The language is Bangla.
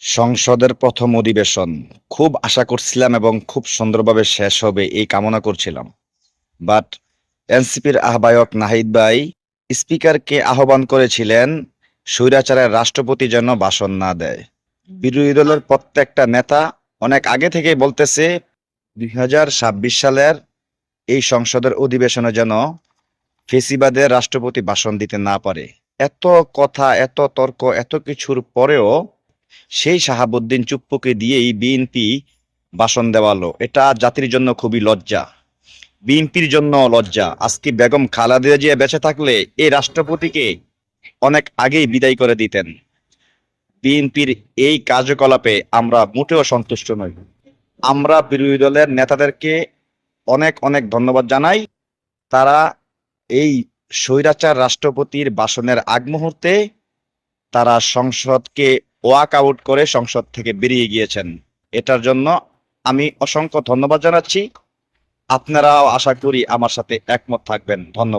সংসদের প্রথম অধিবেশন খুব আশা করছিলাম এবং খুব সুন্দরভাবে শেষ হবে এই কামনা করছিলাম। বাট এনসিপির আহ্বায়ক নাহিদ ভাই স্পিকারকে আহ্বান করেছিলেন স্বৈরাচারের রাষ্ট্রপতি যেন ভাষণ না দেয়। বিরোধী দলের প্রত্যেকটা নেতা অনেক আগে থেকেই বলতেছে 2026 সালের এই সংসদের অধিবেশনে যেন ফেসিবাদের রাষ্ট্রপতি ভাষণ দিতে না পারে। এত কথা, এত তর্ক, এত কিছুর পরেও সেই শাহাবুদ্দিন চুপ্পুকে দিয়েই বিএনপি ভাষণ দেওয়ালো। এটা জাতির জন্য খুবই লজ্জা, বিএনপির জন্য লজ্জা। আজকে বেগম খালেদা জিয়া বেঁচে থাকলে এই রাষ্ট্রপতিকে অনেক আগেই বিদায় করে দিতেন। বিএনপির এই কার্যকলাপে আমরা মোটেও সন্তুষ্ট নই। আমরা বিরোধী দলের নেতাদেরকে অনেক অনেক ধন্যবাদ জানাই। তারা এই স্বৈরাচার রাষ্ট্রপতির ভাষণের আগ মুহূর্তে তারা সংসদকে ওয়াক আউট করে সংসদ থেকে বেরিয়ে গিয়েছেন। এটার জন্য আমি অসংখ্য ধন্যবাদ জানাচ্ছি। আপনারাও আশা করি আমার সাথে একমত থাকবেন। ধন্যবাদ।